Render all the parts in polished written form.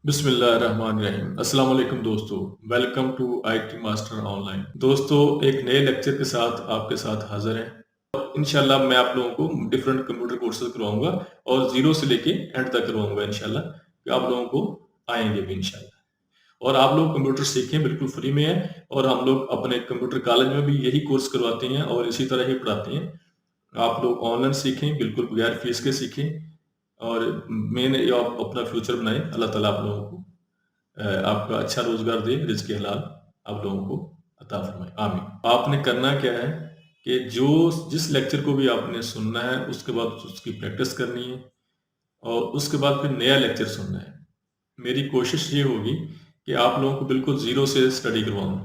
बिस्मिल्लाहिर्रहमानिर्रहीम। अस्सलाम वालेकुम दोस्तों, welcome to IT master online. दोस्तों, एक नए लेक्चर के साथ आपके साथ हाजिर हैं। इंशाल्लाह मैं आप लोगों को डिफरेंट कंप्यूटर कोर्सेज करवाऊंगा और जीरो से लेके एंड तक करवाऊंगा इंशाल्लाह, कि आप लोगों को आएंगे भी इंशाल्लाह। और आप लोग कंप्यूटर सीखें, बिल्कुल फ्री में है। और हम लोग अपने कंप्यूटर कॉलेज में भी यही कोर्स करवाते हैं और इसी तरह ही पढ़ाते हैं। आप लोग ऑनलाइन सीखें, बिल्कुल बगैर फीस के सीखें और मेन ये आप अपना फ्यूचर बनाएं। अल्लाह ताला आप लोगों को आपका अच्छा रोजगार दे, रिज़्क़ हलाल आप लोगों को अता फरमाए, आमीन। आपने करना क्या है कि जो जिस लेक्चर को भी आपने सुनना है उसके बाद उसकी प्रैक्टिस करनी है और उसके बाद फिर नया लेक्चर सुनना है। मेरी कोशिश ये होगी कि आप लोगों को बिल्कुल ज़ीरो से स्टडी करवाऊँ।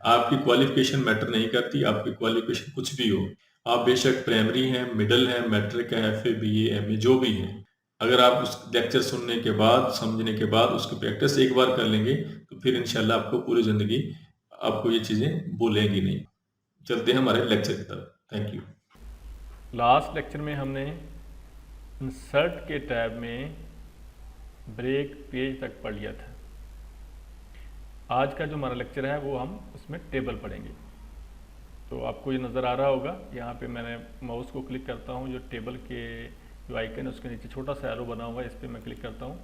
आपकी क्वालिफ़िकेशन मैटर नहीं करती, आपकी क्वालिफ़िकेशन कुछ भी हो। आप बेशक प्राइमरी हैं, मिडल हैं, मैट्रिक है, एफए, बीए, एमए जो भी हैं। अगर आप उस लेक्चर सुनने के बाद, समझने के बाद उसकी प्रैक्टिस एक बार कर लेंगे, तो फिर इंशाल्लाह आपको पूरी ज़िंदगी आपको ये चीज़ें भूलेंगी नहीं। चलते हैं हमारे लेक्चर की तरफ। Thank you. लास्ट लेक्चर में हमने इंसर्ट के टैब में ब्रेक पेज तक पढ़ लिया था। आज का जो हमारा लेक्चर है वो हम उसमें टेबल पढ़ेंगे। तो आपको ये नज़र आ रहा होगा, यहाँ पे मैंने माउस को क्लिक करता हूँ, जो टेबल के जो आइकन है उसके नीचे छोटा सा एरो बना हुआ है, इस पर मैं क्लिक करता हूँ।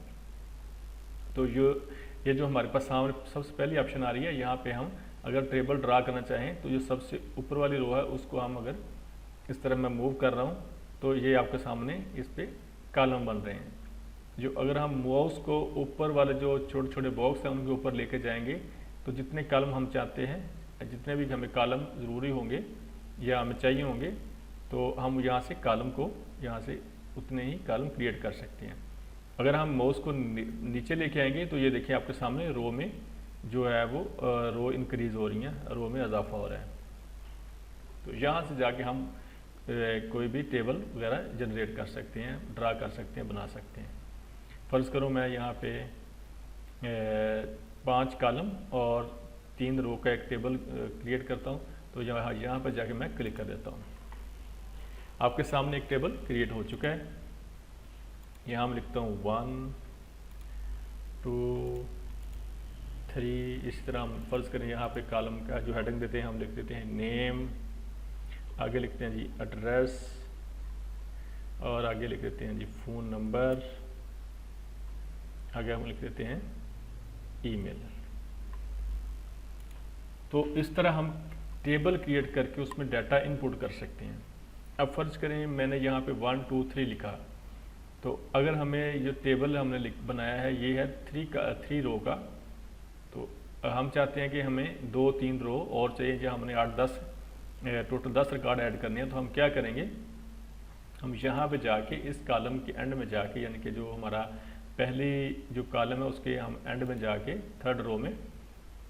तो ये जो हमारे पास सामने सबसे पहली ऑप्शन आ रही है, यहाँ पे हम अगर टेबल ड्रा करना चाहें तो जो सबसे ऊपर वाली रो है उसको हम अगर इस तरह मैं मूव कर रहा हूँ तो ये आपके सामने इस पर कॉलम बन रहे हैं। जो अगर हम माउस को ऊपर वाले जो छोटे छोटे बॉक्स हैं उनके ऊपर लेके जाएंगे तो जितने कॉलम हम चाहते हैं, जितने भी हमें कॉलम ज़रूरी होंगे या हमें चाहिए होंगे, तो हम यहाँ से कॉलम को यहाँ से उतने ही कॉलम क्रिएट कर सकते हैं। अगर हम माउस को नीचे लेके आएंगे तो ये देखिए आपके सामने रो में जो है वो रो इंक्रीज़ हो रही हैं, रो में इजाफा हो रहा है। तो यहाँ से जाके हम कोई भी टेबल वगैरह जनरेट कर सकते हैं, ड्रा कर सकते हैं, बना सकते हैं। फ़र्ज़ करो मैं यहाँ पे 5 कॉलम और 3 रो का एक टेबल क्रिएट करता हूँ। तो यहाँ पर जाके मैं क्लिक कर देता हूँ। आपके सामने एक टेबल क्रिएट हो चुका है। यहाँ मैं लिखता हूँ 1 2 3। इस तरह हम फ़र्ज़ करें यहाँ पे कॉलम का जो हेडिंग देते हैं हम लिख देते हैं नेम, आगे लिखते हैं जी एड्रेस और आगे लिख देते हैं जी फ़ोन नंबर, आगे हम लिख देते हैं ईमेल। तो इस तरह हम टेबल क्रिएट करके उसमें डाटा इनपुट कर सकते हैं। अब फ़र्ज़ करें मैंने यहाँ पे 1 2 3 लिखा, तो अगर हमें जो टेबल हमने बनाया है ये है 3 रो का, तो हम चाहते हैं कि हमें 2 3 रो और चाहिए, जो हमने 8 10 टोटल 10 रिकॉर्ड ऐड करने हैं। तो हम क्या करेंगे, हम यहाँ पे जाके इस कॉलम के एंड में जाके, यानी कि जो हमारा पहली जो कॉलम है उसके हम एंड में जाके 3rd रो में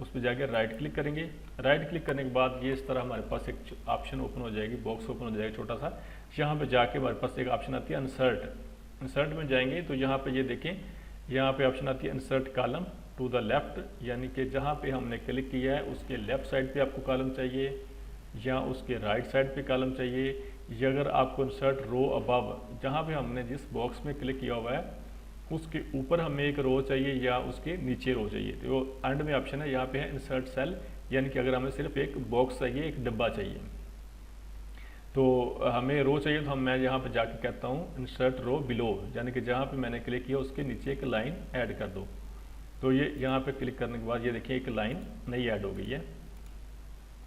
उस पर जाके राइट क्लिक करेंगे। राइट क्लिक करने के बाद ये इस तरह हमारे पास एक ऑप्शन ओपन हो जाएगी, बॉक्स ओपन हो जाएगा छोटा सा। यहाँ पे जाके हमारे पास एक ऑप्शन आती है इंसर्ट। इंसर्ट में जाएंगे तो यहाँ पे ये देखें, यहाँ पे ऑप्शन आती है insert column to the left, यानी कि जहाँ पे हमने क्लिक किया है उसके लेफ्ट साइड पे आपको कॉलम चाहिए या उसके राइट साइड पे कॉलम चाहिए, या अगर आपको इंसर्ट रो अबव, जहाँ पे हमने जिस बॉक्स में क्लिक किया हुआ है उसके ऊपर हमें एक रो चाहिए या उसके नीचे रो चाहिए। तो एंड में ऑप्शन है, यहाँ पे है इंसर्ट सेल, यानी कि अगर हमें सिर्फ एक बॉक्स चाहिए, एक डब्बा चाहिए, तो हमें रो चाहिए, तो मैं यहाँ पे जाके कहता हूँ इंसर्ट रो बिलो, यानी कि जहाँ पे मैंने क्लिक किया उसके नीचे एक लाइन ऐड कर दो। तो ये यहाँ पे क्लिक करने के बाद ये देखिए एक लाइन नई ऐड हो गई है।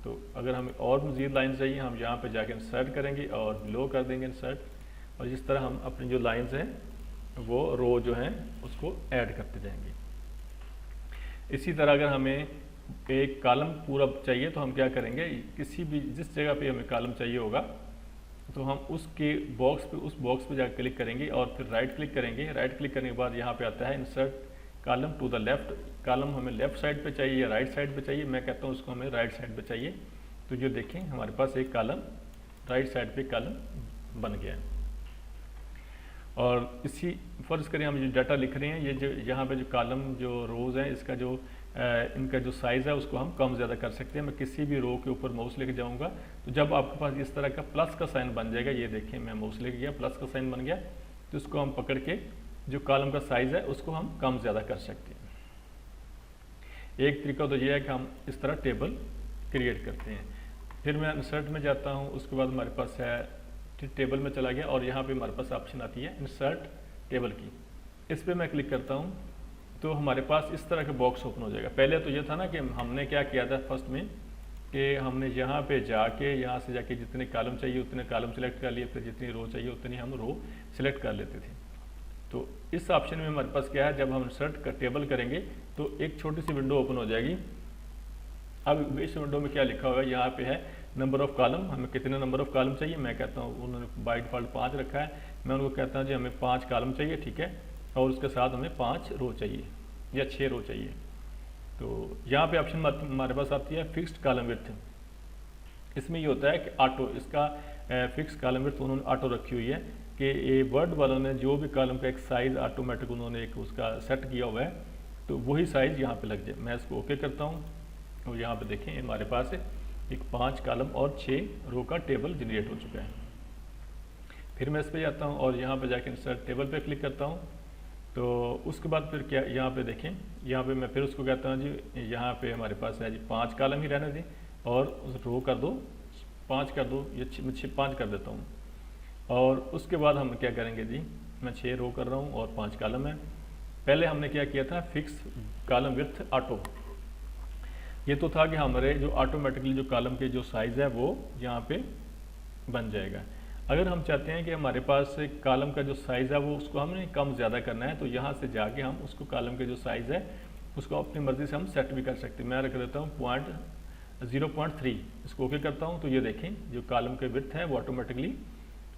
तो अगर हमें और मज़ीद लाइन चाहिए हम यहाँ पे जाके इंसर्ट करेंगे और बिलो कर देंगे इंसर्ट, और जिस तरह हम अपनी जो लाइन्स हैं वो रो जो हैं उसको ऐड करते जाएंगे। इसी तरह अगर हमें एक कॉलम पूरा चाहिए तो हम क्या करेंगे, किसी भी जिस जगह पे हमें कॉलम चाहिए होगा तो हम उसके बॉक्स पे उस बॉक्स पे जाकर क्लिक करेंगे और फिर राइट क्लिक करेंगे। राइट क्लिक करने के बाद यहाँ पे आता है insert column to the left, column हमें लेफ्ट साइड पे चाहिए या राइट साइड पे चाहिए, मैं कहता हूँ उसको हमें राइट साइड पे चाहिए। तो ये देखें हमारे पास एक कॉलम राइट साइड पे कॉलम बन गया है। और इसी फ़र्ज़ करें हम जो डाटा लिख रहे हैं, ये जो यहाँ पे जो कॉलम जो रोज़ हैं इसका जो इनका जो साइज़ है उसको हम कम ज़्यादा कर सकते हैं। मैं किसी भी रो के ऊपर माउस लेके जाऊँगा तो जब आपके पास इस तरह का प्लस का साइन बन जाएगा, ये देखें मैं माउस लेके गया, प्लस का साइन बन गया, तो इसको हम पकड़ के जो कॉलम का साइज़ है उसको हम कम ज़्यादा कर सकते हैं। एक तरीका तो ये है कि हम इस तरह टेबल क्रिएट करते हैं। फिर मैं इंसर्ट में जाता हूँ, उसके बाद हमारे पास है टेबल में चला गया और यहाँ पे हमारे पास ऑप्शन आती है इंसर्ट टेबल की। इस पर मैं क्लिक करता हूँ तो हमारे पास इस तरह का बॉक्स ओपन हो जाएगा। पहले तो ये था ना कि हमने क्या किया था फर्स्ट में कि हमने यहाँ पे जाके यहाँ से जाके जितने कॉलम चाहिए उतने कॉलम सेलेक्ट कर लिए, फिर जितनी रो चाहिए उतनी हम रो सेलेक्ट कर लेते थे। तो इस ऑप्शन में हमारे पास क्या है, जब हम इंसर्ट का टेबल करेंगे तो एक छोटी सी विंडो ओपन हो जाएगी। अब इस विंडो में क्या लिखा होगा, यहाँ पे है नंबर ऑफ कॉलम, हमें कितने नंबर ऑफ कॉलम चाहिए। मैं कहता हूँ उन्होंने बाय डिफॉल्ट 5 रखा है, मैं उनको कहता हूँ जी हमें 5 कॉलम चाहिए, ठीक है, और उसके साथ हमें 5 रो चाहिए या 6 रो चाहिए। तो यहाँ पे ऑप्शन हमारे पास आती है फिक्स्ड कॉलम विड्थ। इसमें ये होता है कि ऑटो, इसका फिक्स कॉलम विड्थ उन्होंने ऑटो रखी हुई है कि ये वर्ड वालों ने जो भी कॉलम का एक साइज़ ऑटोमेटिक उन्होंने एक उसका सेट किया हुआ है, तो वही साइज़ यहाँ पे लग जाए। मैं इसको ओके करता हूँ और यहाँ पे देखें हमारे पास एक 5 कॉलम और 6 रो का टेबल जनरेट हो चुका है। फिर मैं इस पर जाता हूँ और यहाँ पे जाके इंसर्ट टेबल पे क्लिक करता हूँ। तो उसके बाद फिर क्या, यहाँ पे देखें, यहाँ पे मैं फिर उसको कहता हूँ जी यहाँ पे हमारे पास है जी 5 कॉलम ही रहने दें और रो कर दो 5 कर दो, ये 5 कर देता हूँ। और उसके बाद हम क्या करेंगे जी, मैं 6 रो कर रहा हूँ और 5 कॉलम है। पहले हमने क्या किया था, फिक्स कॉलम विड्थ ऑटो। ये तो था कि हमारे जो ऑटोमेटिकली जो कॉलम के जो साइज़ है वो यहाँ पे बन जाएगा। अगर हम चाहते हैं कि हमारे पास कॉलम का जो साइज़ है वो उसको हमने कम ज़्यादा करना है, तो यहाँ से जाके हम उसको कॉलम के जो साइज़ है उसको अपनी मर्ज़ी से हम सेट भी कर सकते हैं। मैं रख देता हूँ 0.3, इसको ओके करता हूँ। तो ये देखें जो कॉलम के विड्थ है वो ऑटोमेटिकली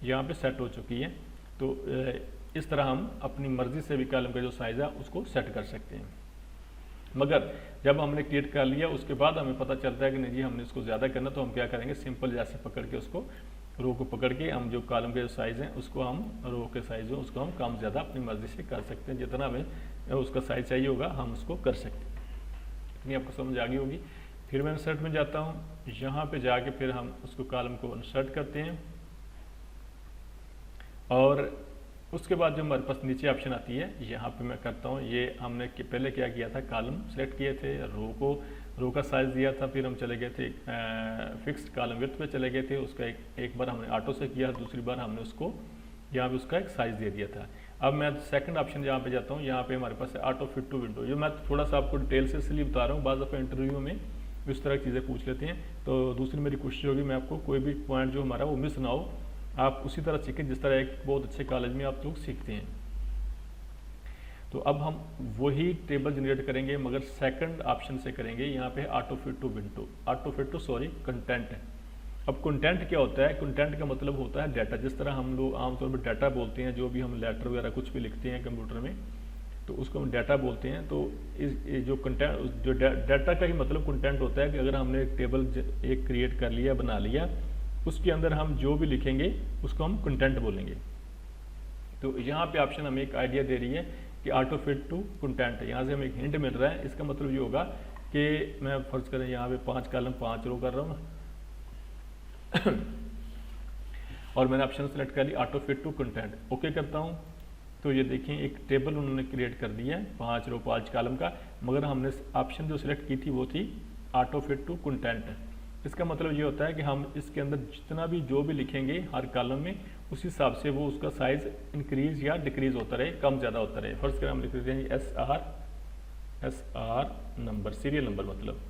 यहाँ पे सेट हो चुकी है। तो इस तरह हम अपनी मर्ज़ी से भी कॉलम का जो साइज़ है उसको सेट कर सकते हैं। मगर जब हमने क्रिएट कर लिया उसके बाद हमें पता चलता है कि नहीं जी हमने इसको ज़्यादा करना, तो हम क्या करेंगे, सिंपल जैसे पकड़ के उसको रो को पकड़ के हम जो कॉलम के जो साइज़ हैं उसको हम रो के साइज़ हो उसको हम कम ज़्यादा अपनी मर्ज़ी से कर सकते हैं। जितना हमें उसका साइज़ चाहिए होगा हम उसको कर सकते हैं। इतनी आपको समझ आ गई होगी। फिर मैं इंसर्ट में जाता हूँ, यहाँ पे जाके फिर हम उसको कॉलम को इंसर्ट करते हैं और उसके बाद जो हमारे पास नीचे ऑप्शन आती है यहाँ पे मैं करता हूँ, ये हमने पहले क्या किया था, कॉलम सेलेक्ट किए थे, रो का साइज़ दिया था, फिर हम चले गए थे फिक्स्ड कॉलम विड्थ पे चले गए थे। उसका एक बार हमने ऑटो से किया, दूसरी बार हमने उसको यहाँ पे उसका एक साइज़ दे दिया था। अब मैं सेकंड ऑप्शन यहाँ पे जाता हूँ, यहाँ पे हमारे पास है ऑटो फिट टू विंडो। ये मैं थोड़ा सा आपको डिटेल से इसलिए बता रहा हूँ, बाज़ दफ़ा इंटरव्यू में इस तरह की चीज़ें पूछ लेते हैं। तो दूसरी मेरी कोशिश होगी मैं आपको कोई भी पॉइंट जो हमारा वो मिस ना हो, आप उसी तरह सीखें जिस तरह एक बहुत अच्छे कॉलेज में आप लोग सीखते हैं। तो अब हम वही टेबल जनरेट करेंगे मगर सेकंड ऑप्शन से करेंगे। यहाँ पे ऑटो फिट टू कंटेंट है। अब कंटेंट क्या होता है, कंटेंट का मतलब होता है डाटा। जिस तरह हम लोग आमतौर पर डाटा बोलते हैं, जो भी हम लेटर वगैरह कुछ भी लिखते हैं कंप्यूटर में तो उसको हम डाटा बोलते हैं। तो इस जो कंटेंट जो डाटा का ही मतलब कंटेंट होता है कि अगर हमने एक टेबल एक क्रिएट कर लिया, बना लिया, उसके अंदर हम जो भी लिखेंगे उसको हम कंटेंट बोलेंगे। तो यहाँ पे ऑप्शन हमें एक आइडिया दे रही है कि ऑटो फिट टू कंटेंट है। यहाँ से हमें एक हिंट मिल रहा है। इसका मतलब ये होगा कि मैं फर्ज करें यहाँ पे 5 कॉलम 5 रो कर रहा हूँ और मैंने ऑप्शन सेलेक्ट कर लिया auto fit to content, okay करता हूँ। तो ये देखें एक टेबल उन्होंने क्रिएट कर दिया है 5 रो 5 कॉलम का, मगर हमने ऑप्शन जो सिलेक्ट की थी वो थी ऑटो फिट टू कंटेंट। इसका मतलब ये होता है कि हम इसके अंदर जितना भी जो भी लिखेंगे हर कॉलम में उस हिसाब से वो उसका साइज़ इंक्रीज या डिक्रीज होता रहे, कम ज़्यादा होता रहे। फर्स्ट कर हम लिख देते हैं SR नंबर, सीरियल नंबर। मतलब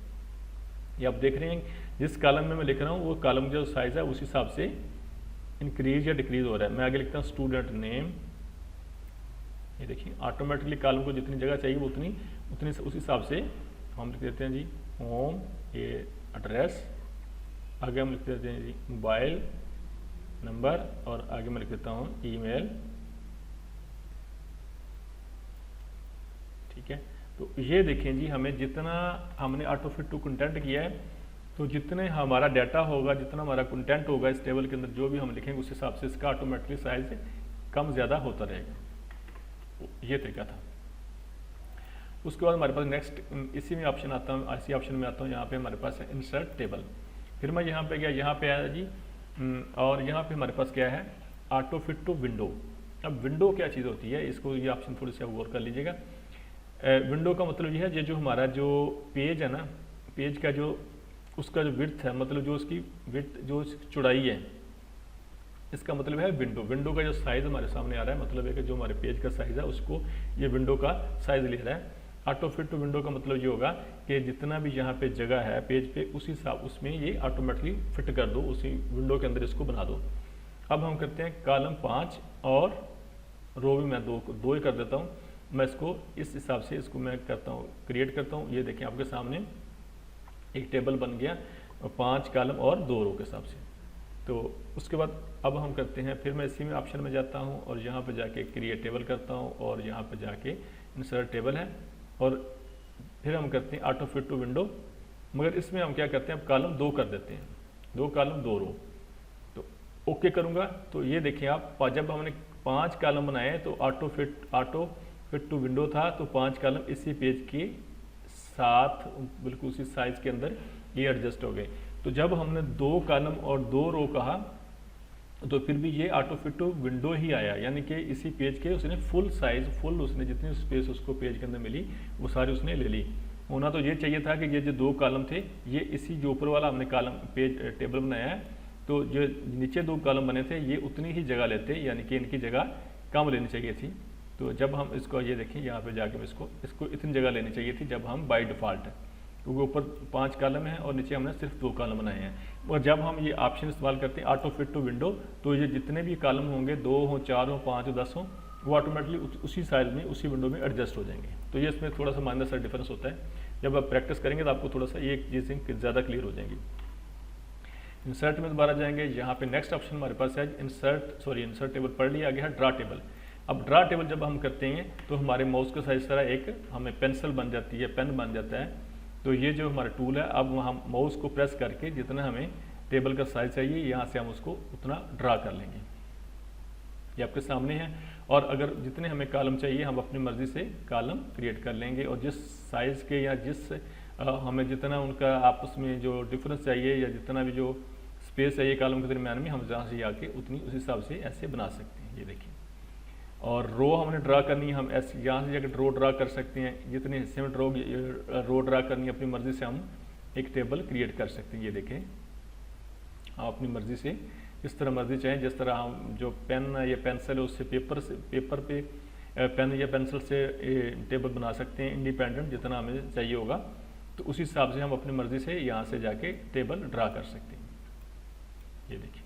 ये आप देख रहे हैं जिस कॉलम में मैं लिख रहा हूँ वो कॉलम जो साइज़ है उस हिसाब से इंक्रीज या डिक्रीज हो रहा है। मैं आगे लिखता हूँ स्टूडेंट नेम। ये देखिए ऑटोमेटिकली कॉलम को जितनी जगह चाहिए वो उतनी उस हिसाब से हम लिख देते हैं जी होम, ये एड्रेस, आगे हम लिख देते हैं जी मोबाइल नंबर और आगे मैं लिख देता हूँ ईमेल। ठीक है, तो ये देखें जी हमें जितना हमने ऑटो फिट टू कंटेंट किया है तो जितने हमारा डाटा होगा, जितना हमारा कंटेंट होगा इस टेबल के अंदर जो भी हम लिखेंगे उस हिसाब से इसका ऑटोमेटिकली साइज कम ज़्यादा होता रहेगा। ये तरीका था। उसके बाद हमारे पास नेक्स्ट इसी में ऑप्शन आता हूँ, इसी ऑप्शन में आता हूँ, यहाँ पे हमारे पास है इंसर्ट टेबल। फिर मैं यहाँ पे गया, यहाँ पे आया जी और यहाँ पे हमारे पास क्या है ऑटो फिट टू विंडो। अब विंडो क्या चीज़ होती है, इसको ये ऑप्शन थोड़ी सी गौर कर लीजिएगा। विंडो का मतलब ये है ये जो हमारा जो पेज है ना, पेज का जो उसका जो विड्थ है, मतलब जो उसकी विड्थ जो चौड़ाई है, इसका मतलब है विंडो। विंडो का जो साइज़ हमारे सामने आ रहा है, मतलब है कि जो हमारे पेज का साइज़ है उसको ये विंडो का साइज़ ले रहा है। ऑटो फिट टू विंडो का मतलब ये होगा कि जितना भी यहाँ पे जगह है पेज पे, उसी हिसाब उसमें ये ऑटोमेटिकली फिट कर दो, उसी विंडो के अंदर इसको बना दो। अब हम करते हैं कॉलम 5 और रो भी मैं दो ही कर देता हूँ। मैं इसको इस हिसाब से इसको मैं करता हूँ, क्रिएट करता हूँ। ये देखिए आपके सामने एक टेबल बन गया 5 कॉलम और 2 रो के हिसाब से। तो उसके बाद अब हम करते हैं, फिर मैं इसी में ऑप्शन में जाता हूँ और यहाँ पर जाके क्रिएट टेबल करता हूँ और यहाँ पर जाके इंसर्ट टेबल है, और फिर हम करते हैं ऑटो फिट टू विंडो। मगर इसमें हम क्या करते हैं, अब कॉलम 2 कर देते हैं, 2 कॉलम 2 रो। तो ओके करूँगा तो ये देखिए आप, जब हमने 5 कॉलम बनाए तो ऑटो फिट टू विंडो था, तो 5 कॉलम इसी पेज के साथ बिल्कुल उसी साइज के अंदर ये एडजस्ट हो गए। तो जब हमने 2 कॉलम और 2 रो कहा तो फिर भी ये ऑटो फिट टू विंडो ही आया, यानी कि इसी पेज के उसने फुल साइज, फुल उसने जितनी स्पेस उसको पेज के अंदर मिली वो सारी उसने ले ली। होना तो ये चाहिए था कि ये जो 2 कॉलम थे ये इसी जो ऊपर वाला हमने कॉलम पेज टेबल बनाया है, तो जो नीचे 2 कॉलम बने थे ये उतनी ही जगह लेते, यानी कि इनकी जगह कम लेनी चाहिए थी। तो जब हम इसको ये देखें यहाँ पे जाके इसको इतनी जगह लेनी चाहिए थी जब हम बाय डिफ़ॉल्ट है, क्योंकि ऊपर 5 कॉलम है और नीचे हमने सिर्फ 2 कॉलम बनाए हैं। और जब हम ये ऑप्शन इस्तेमाल करते हैं ऑटो फिट टू विंडो, तो ये जितने भी कॉलम होंगे, 2 हो, 4 हो, 5 हो, 10 हो, वो ऑटोमेटिकली उसी साइज में उसी विंडो में एडजस्ट हो जाएंगे। तो ये इसमें थोड़ा सा माइनर सा डिफरेंस होता है। जब आप प्रैक्टिस करेंगे तो आपको थोड़ा सा ये चीज़ें ज़्यादा क्लियर हो जाएंगी। इंसर्ट में दोबारा जाएंगे, यहाँ पे नेक्स्ट ऑप्शन हमारे पास है इंसर्ट टेबल पढ़ लिया, आगे है ड्रा टेबल। अब ड्रा टेबल जब हम करते हैं तो हमारे माउस का साइज तरह एक हमें पेंसिल बन जाती है, पेन बन जाता है। तो ये जो हमारा टूल है, अब हम माउस को प्रेस करके जितना हमें टेबल का साइज चाहिए यहाँ से हम उसको उतना ड्रा कर लेंगे। ये आपके सामने है। और अगर जितने हमें कॉलम चाहिए हम अपनी मर्ज़ी से कॉलम क्रिएट कर लेंगे, और जिस साइज़ के या जिस हमें जितना उनका आपस में जो डिफरेंस चाहिए या जितना भी जो स्पेस चाहिए कॉलम के दरमियान में, हम जहाँ से आके उतनी उस हिसाब से ऐसे बना सकते हैं। ये देखिए, और रो हमने ड्रा करनी है, हम ऐसे यहाँ से जाकर रो ड्रा कर सकते हैं। जितने हिस्से में रो ड्रा करनी है अपनी मर्ज़ी से हम एक टेबल क्रिएट कर सकते हैं। ये देखें, आप अपनी मर्ज़ी से जिस तरह मर्ज़ी चाहें, जिस तरह हम जो पेन या पेंसिल है उससे पेपर पे पेन या पेंसिल से टेबल बना सकते हैं इंडिपेंडेंट, जितना हमें चाहिए होगा। तो उसी हिसाब से हम अपनी मर्ज़ी से यहाँ से जाके टेबल ड्रा कर सकते हैं। ये देखिए,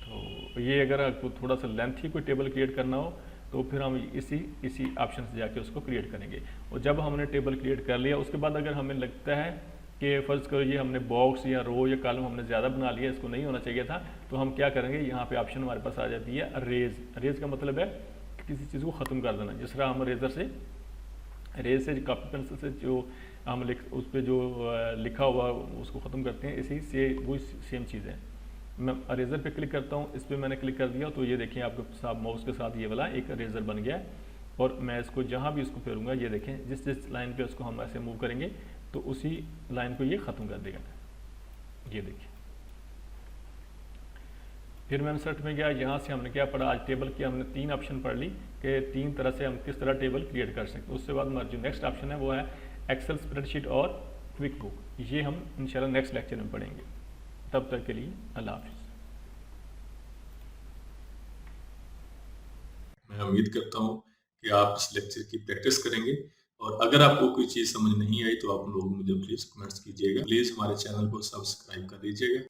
तो ये अगर आपको थोड़ा सा लेंथी कोई टेबल क्रिएट करना हो तो फिर हम इसी ऑप्शन से जाके उसको क्रिएट करेंगे। और जब हमने टेबल क्रिएट कर लिया, उसके बाद अगर हमें लगता है कि फ़र्ज़ करो ये हमने बॉक्स या रो या कॉलम हमने ज़्यादा बना लिया, इसको नहीं होना चाहिए था, तो हम क्या करेंगे, यहाँ पे ऑप्शन हमारे पास आ जाती है रेज। रेज का मतलब है किसी चीज़ को ख़त्म कर देना। जिस तरह हम रेज से कॉपी पेंसिल से जो हम उस पर जो लिखा हुआ उसको ख़त्म करते हैं, इसी से वही सेम चीज़ है। मैं अरेज़र पे क्लिक करता हूँ, इस पर मैंने क्लिक कर दिया तो ये देखिए आपके साथ माउस के साथ ये वाला एक अरेज़र बन गया है। और मैं इसको जहाँ भी इसको फेरूंगा, ये देखें जिस लाइन पे उसको हम ऐसे मूव करेंगे तो उसी लाइन को ये ख़त्म कर देगा। ये देखिए, फिर मैं इंसर्ट में गया, यहाँ से हमने क्या पढ़ा, आज टेबल की हमने 3 ऑप्शन पढ़ ली कि 3 तरह से हम किस तरह टेबल क्रिएट कर सकते हैं। उसके बाद हमारा जो नेक्स्ट ऑप्शन है वो है एक्सेल स्प्रेडशीट और क्विक बुक। ये हम इंशाल्लाह नेक्स्ट लेक्चर में पढ़ेंगे। तब तक के लिए अल्लाह हाफिज़। मैं उम्मीद करता हूँ कि आप इस लेक्चर की प्रैक्टिस करेंगे, और अगर आपको कोई चीज़ समझ नहीं आई तो आप लोग मुझे प्लीज़ कमेंट्स कीजिएगा। प्लीज़ हमारे चैनल को सब्सक्राइब कर दीजिएगा।